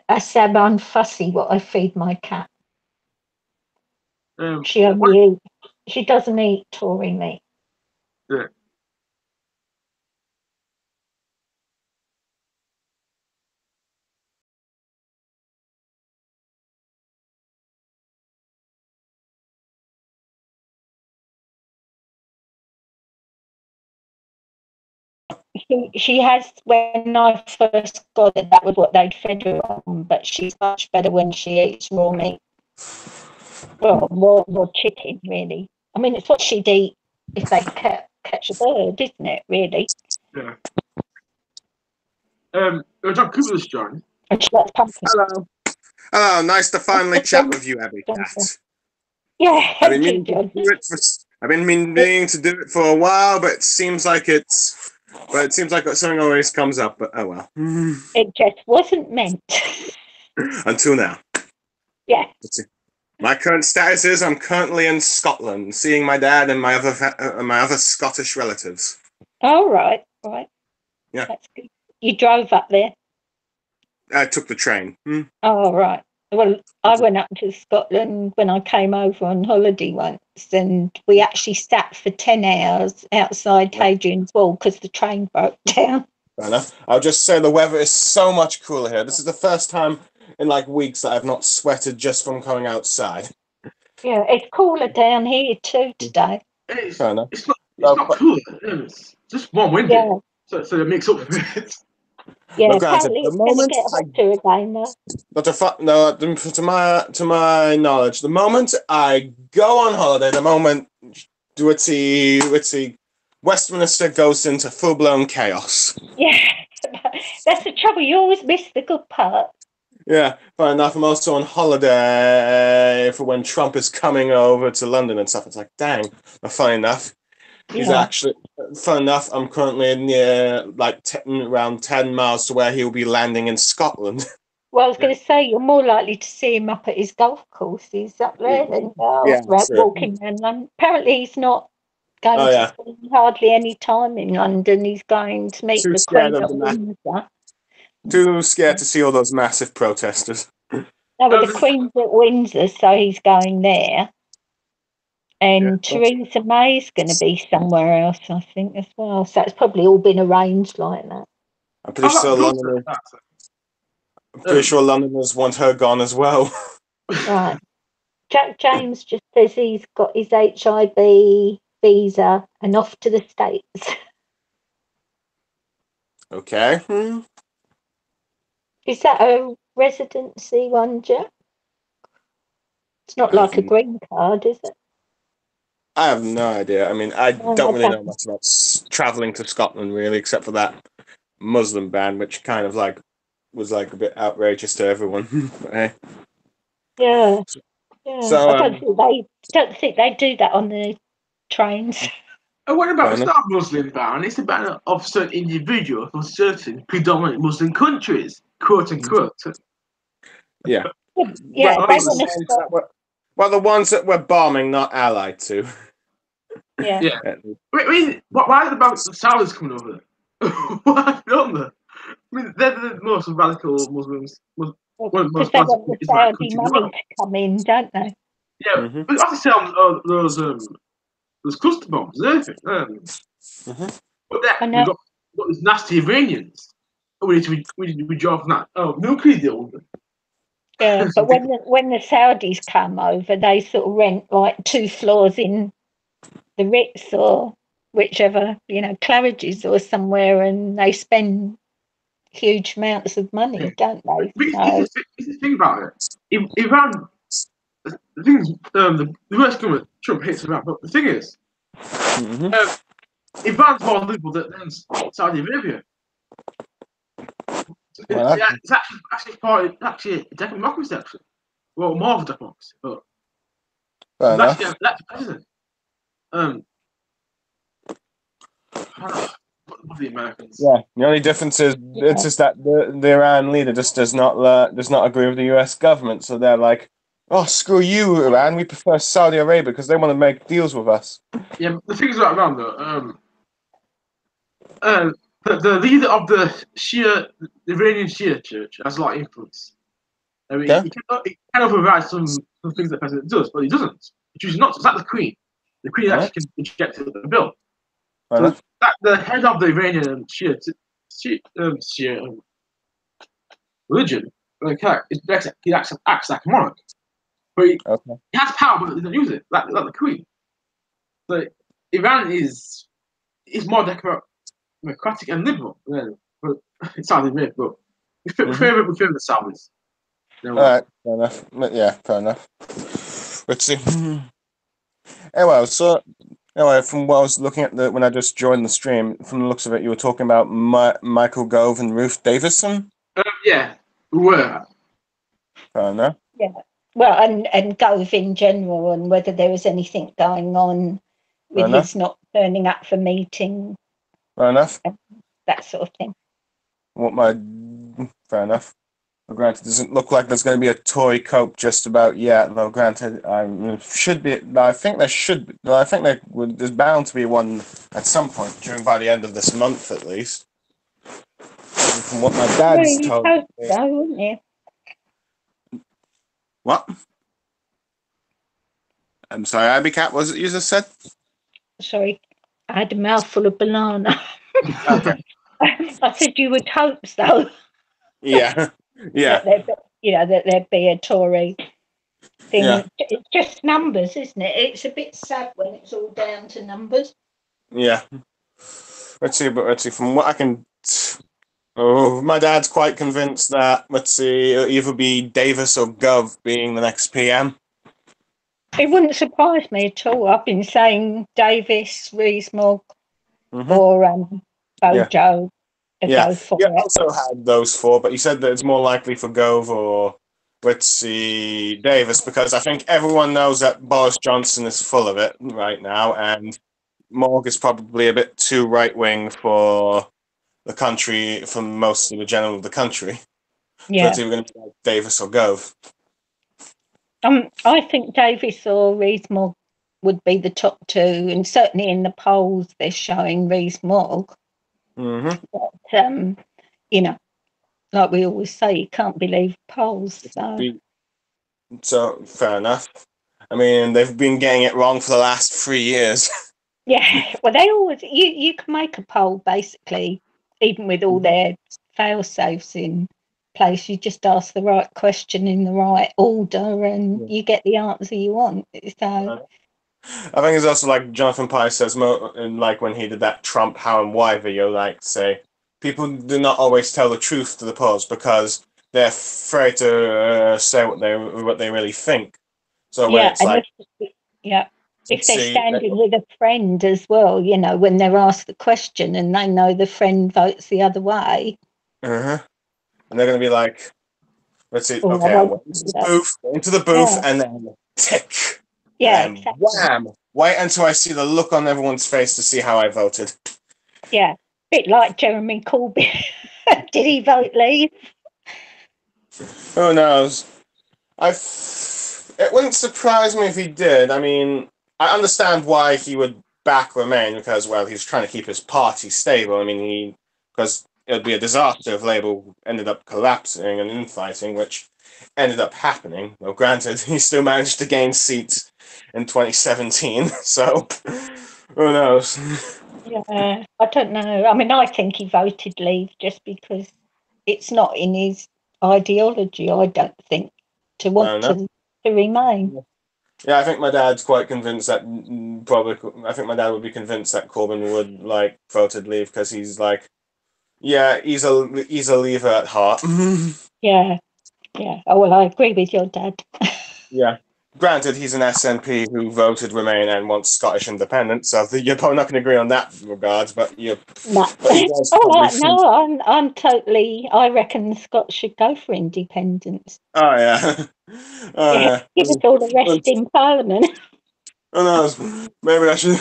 I say I'm fussy what I feed my cat. She she doesn't eat Tory meat. Yeah. She has, when I first got it, that was what they'd fed her on, but she's much better when she eats raw meat. Well, more chicken, really. I mean, it's what she'd eat if they catch a bird, isn't it, really? Yeah. John Cooper's joined. And she likes pumpkin. Hello. Hello, nice to finally chat with you, Abby Cat. Yeah, I've been thank you, meaning to John. do it for I've been meaning to do it for a while, but it seems like something always comes up, but oh well. It just wasn't meant. Until now. Yeah. Let's see. My current status is I'm currently in Scotland, seeing my dad and my other Scottish relatives. All right. Yeah. That's good. You drove up there? I took the train. Oh, right. Well, I went up to Scotland when I came over on holiday once, and we actually sat for 10 hours outside Hadrian's Wall because the train broke down. Fair enough. I'll just say the weather is so much cooler here. This is the first time in like weeks that I've not sweated just from going outside. Yeah, it's cooler down here too today. Fair enough. It's not cool. It's just warm windy. Yeah. So it makes up for it. Yeah, Look, granted, apparently the it's going to moment get hotter again though. to my knowledge, the moment I go on holiday, the moment Westminster goes into full blown chaos. Yeah, that's the trouble. You always miss the good part. Yeah, fair enough. I'm also on holiday for when Trump is coming over to London and stuff. It's like, dang. But funny enough, he's actually, fun enough, I'm currently near, like, around 10 miles to where he'll be landing in Scotland. Well, I was going to say, you're more likely to see him up at his golf courses up there than walking around London. Apparently, he's not going to spend hardly any time in London. He's going to meet the Queen at Windsor. Too scared to see all those massive protesters. No, but the Queen's at Windsor, so he's going there. And Theresa May's going to be somewhere else, I think, as well. So it's probably all been arranged like that. I'm pretty sure Londoners want her gone as well. Right. Jack James just says he's got his HIB visa and off to the States. Okay. Is that a residency one, Jack? It's not like a green card, is it? I have no idea. I mean, I don't really know much about travelling to Scotland, really, except for that Muslim ban, which kind of like was like a bit outrageous to everyone. Yeah. So I don't think they do that on the trains. And what about the Star Muslim ban? It's a ban of certain individuals from certain predominant Muslim countries, quote unquote. Yeah. Yeah, the ones that we're bombing, not allied to. Yeah. Wait, why are the Saudis coming over? What have they done there? I mean, they're the most radical Muslims. Because they want the Saudi money to come in, don't they? Yeah, but I have to say those cluster bombs, everything. But then we've got these nasty Iranians. We need to withdraw from that nuclear deal with them. Yeah, but when the Saudis come over, they sort of rent like 2 floors in the Ritz or whichever, Claridge's or somewhere, and they spend huge amounts of money, don't they? But it's the thing about it. Iran, the thing is, the US government, Trump hates Iran, but the thing is, Mm-hmm. Iran's more liberal than Saudi Arabia. Well, It's actually a democracy, actually. Well, more of a democracy, but fair it's enough. actually elected president. What the Americans. Yeah, the only difference is it's just that the Iran leader just does not agree with the US government, so they're like, "Oh, screw you, Iran. We prefer Saudi Arabia because they want to make deals with us." Yeah, the thing is about Iran, though. The leader of the the Iranian Shia Church has a lot of influence. I mean, Okay. he can override some things that the president does, but he doesn't. He chooses not to. It's like the Queen. The Queen Alright. actually can reject the bill. Fair So enough. the head of the Iranian Shia religion, he acts like a monarch. But Okay. he has power, but he doesn't use it, like the Queen. So Iran is more democratic and liberal than Saudi Arabia, but we favor the Saudis. You know All what? right. Fair enough. Yeah. Fair enough. Let's see. Anyway, from what I was looking at when I just joined the stream, from the looks of it, you were talking about Michael Gove and Ruth Davison. Yeah, we were. Fair enough. Yeah. Well, and Gove in general, and whether there was anything going on with Fair enough. his not turning up for meetings, Fair enough. that sort of thing. Fair enough. Well, granted, it doesn't look like there's going to be a toy cope just about yet. Though, granted, should be. I think there should be. I think there's bound to be one at some point by the end of this month, at least. From what my dad's You told hope me. so, wouldn't you? What? I'm sorry, Abby Cat. Was it you just said? Sorry, I had a mouthful of banana. Okay. I said you would hope so. Yeah. Yeah. that there'd be a Tory thing. Yeah. It's just numbers, isn't it? It's a bit sad when it's all down to numbers. Yeah. Let's see. From what I can. Oh, my dad's quite convinced that, let's see, it'll either be Davis or Gov being the next PM. It wouldn't surprise me at all. I've been saying Davis, Rees-Mogg, Mm-hmm. or Bojo. Yeah, Go for yeah. it. Also had those four, but you said that it's more likely for Gove or, let's see, Davis, because I think everyone knows that Boris Johnson is full of it right now, and Morg is probably a bit too right-wing for the country, for most of the general of the country. Yeah. So it's either going to be like Davis or Gove. I think Davis or Rees-Mogg would be the top two, and certainly in the polls they're showing Rees-Mogg. Mm-hmm. But like we always say, you can't believe polls. So fair enough. I mean, they've been getting it wrong for the last 3 years. Yeah, well, they always you can make a poll basically, even with all their fail safes in place. You just ask the right question in the right order, and you get the answer you want. So. I think it's also like Jonathan Pye says, like when he did that Trump how and why video, like say, people do not always tell the truth to the polls because they're afraid to say what they really think. So when it's like, if they're standing with a friend as well, when they're asked the question and they know the friend votes the other way. And they're going to be like, let's see, okay, I went into the booth, and then tick. Yeah, and exactly. Wham! Wait until I see the look on everyone's face to see how I voted. Yeah, a bit like Jeremy Corbyn. Did he vote leave? Who knows? It wouldn't surprise me if he did. I mean, I understand why he would back Remain because, well, he's trying to keep his party stable. I mean, because it would be a disaster if Labour ended up collapsing and infighting, which ended up happening. Well, granted, he still managed to gain seats in 2017, so who knows? Yeah, I don't know. I mean, I think he voted leave just because it's not in his ideology, I don't think, to want to remain. Yeah, I think my dad's quite convinced that I think my dad would be convinced that Corbyn would voted leave because he's like, Yeah, he's a leaver at heart. Yeah. Oh, well, I agree with your dad. Yeah. Granted, he's an SNP who voted Remain and wants Scottish independence, so you're probably not going to agree on that regards, but you No. but he does Oh, probably think, no, I'm totally. I reckon the Scots should go for independence. oh yeah, oh Yeah, yeah. give us all the rest in Parliament. Who knows? Maybe I should.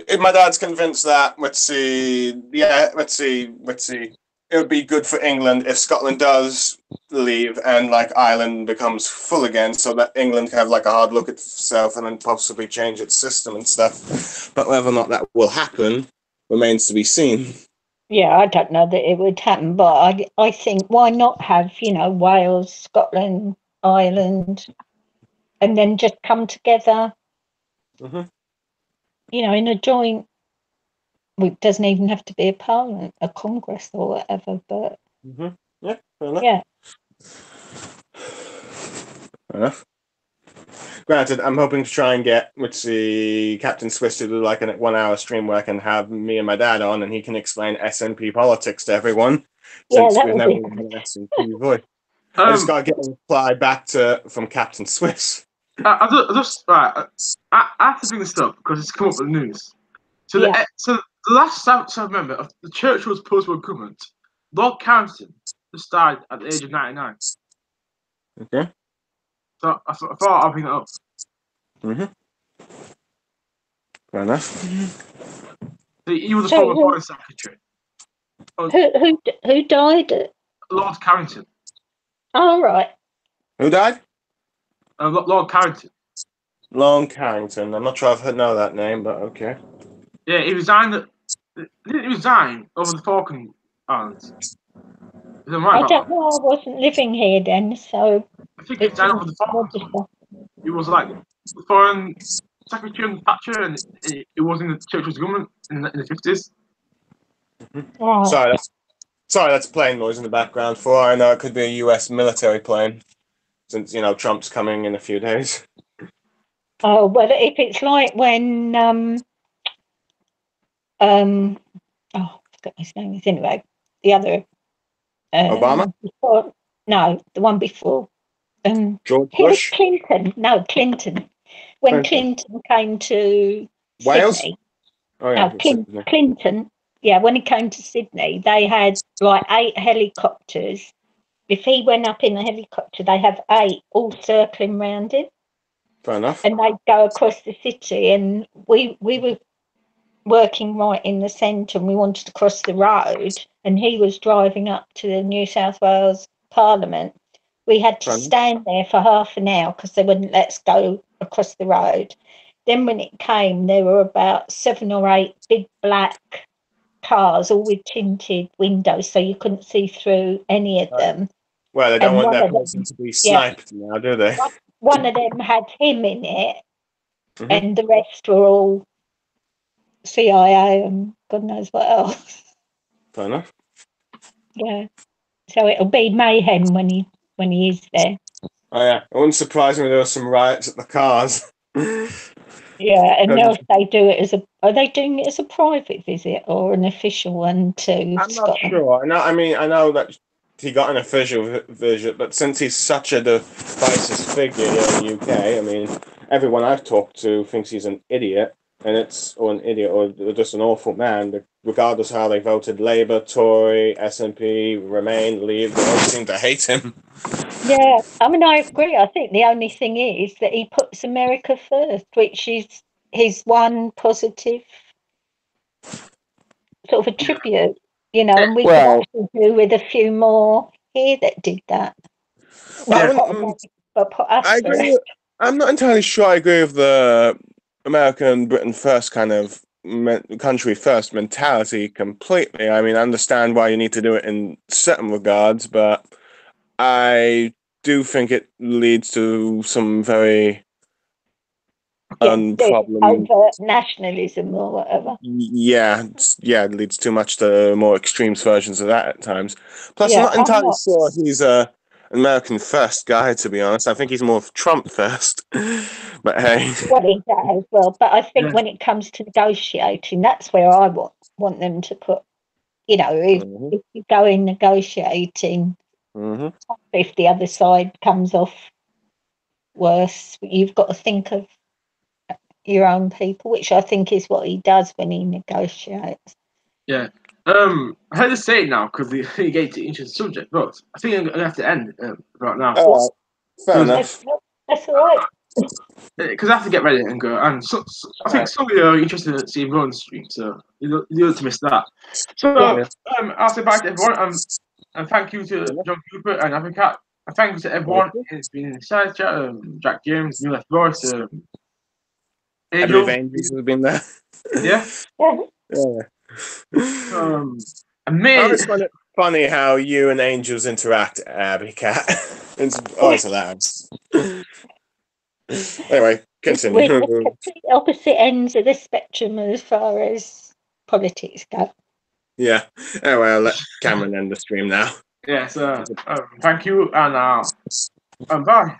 If my dad's convinced that, let's see. Yeah, let's see. It would be good for England if Scotland does leave and like Ireland becomes full again, so that England can have like a hard look at itself and then possibly change its system and stuff. But whether or not that will happen remains to be seen. Yeah, I don't know that it would happen, but I think why not have, Wales, Scotland, Ireland, and then just come together, Mm-hmm. in a joint. It doesn't even have to be a parliament, a congress or whatever, but Mm-hmm. Yeah, fair enough. yeah. Fair enough. Granted, I'm hoping to try and get, let's see, Captain Swiss to do like a 1 hour stream where I can have me and my dad on and he can explain SNP politics to everyone, Yeah, since that we've would never be had good. an SNP voice. I just got to get a reply back from Captain Swiss. I just right. I have to bring this up because it's come up in the news. So Yeah. the last member of the Churchill's post-war government, Lord Carrington, just died at the age of 99. Okay. So I thought I'd bring that up. Mm-hmm. Fair enough. So he was a So former foreign secretary. who died? Lord Carrington. All right. Who died? Lord Carrington. Long Carrington. I'm not sure I've know that name, but okay. Yeah, he resigned. He resigned over the Falkland Islands. Is that right I about don't that? know. I wasn't living here then, so I think he it resigned over didn't the Falklands. register. He was like the foreign secretary under Thatcher, and it was in the Churchill's government in the 50s. Right. Sorry, that's plane noise in the background. For all I know, it could be a U.S. military plane, since Trump's coming in a few days. Oh, well, if it's like when I forgot his name. Anyway, the other Obama, before, no, the one before George Hillary Bush, Clinton. No, Clinton. When Clinton, Clinton came to Wales. Sydney. Oh yeah, No, Clinton. Yeah, when he came to Sydney, they had like 8 helicopters. If he went up in the helicopter, they have 8 all circling round him, Fair enough. and they'd go across the city. And we were working right in the centre, and we wanted to cross the road, and he was driving up to the New South Wales Parliament. We had to Fair enough. stand there for half an hour because they wouldn't let us go across the road. Then when it came, there were about 7 or 8 big black cars, all with tinted windows, so you couldn't see through any of them. Well, they don't And want one their of them, person to be yeah, sniped now, do they? one of them had him in it, Mhm. and the rest were all CIA and God knows what else. Fair enough. Yeah. So it'll be mayhem when he is there. Oh yeah, it wouldn't surprise me if there were some riots at the cars. Yeah, and they'll say are they doing it as a private visit or an official one to I'm not Scotland? sure. I know that he got an official visit, but since he's such a divisive figure here in the UK, I mean, everyone I've talked to thinks he's an idiot, or just an awful man. Regardless of how they voted, Labour, Tory, SNP, Remain, Leave, they all seem to hate him. Yeah, I mean, I agree. I think the only thing is that he puts America first, which is his one positive sort of a tribute, and we could actually do with a few more here that did that. Not put America, but put us I first. agree. I'm not entirely sure I agree with the American Britain first kind of country first mentality completely. I mean, I understand why you need to do it in certain regards, but I do think it leads to some very problem. Overt nationalism or whatever. Yeah, it leads too much to more extreme versions of that at times. Plus, Yeah, I'm not entirely sure he's an American first guy, to be honest. I think he's more of Trump first. But hey. Well, he does as well. But I think when it comes to negotiating, that's where I want them to put you know, if you go in negotiating, if the other side comes off worse, you've got to think of your own people, which I think is what he does when he negotiates. Yeah. I had to say it now because he gave the interesting subject, but I think I'm gonna have to end right now. Oh, fair enough. That's all right. Because I have to get ready and go. And I think some of you are interested in seeing Ron stream, so you don't miss that. So I'll say bye to everyone, and thank you to John Cooper and Africa. And thank you to everyone who's been in the side chat. Jack James, New Left Voice, Angel. Angels has been there. Yeah. I always find it funny how you and Angels interact, Abby Cat. It's always hilarious. Anyway, continue. We're complete opposite ends of the spectrum as far as politics go. Yeah. Anyway, I'll let Cameron end the stream now. Yeah, so thank you and bye.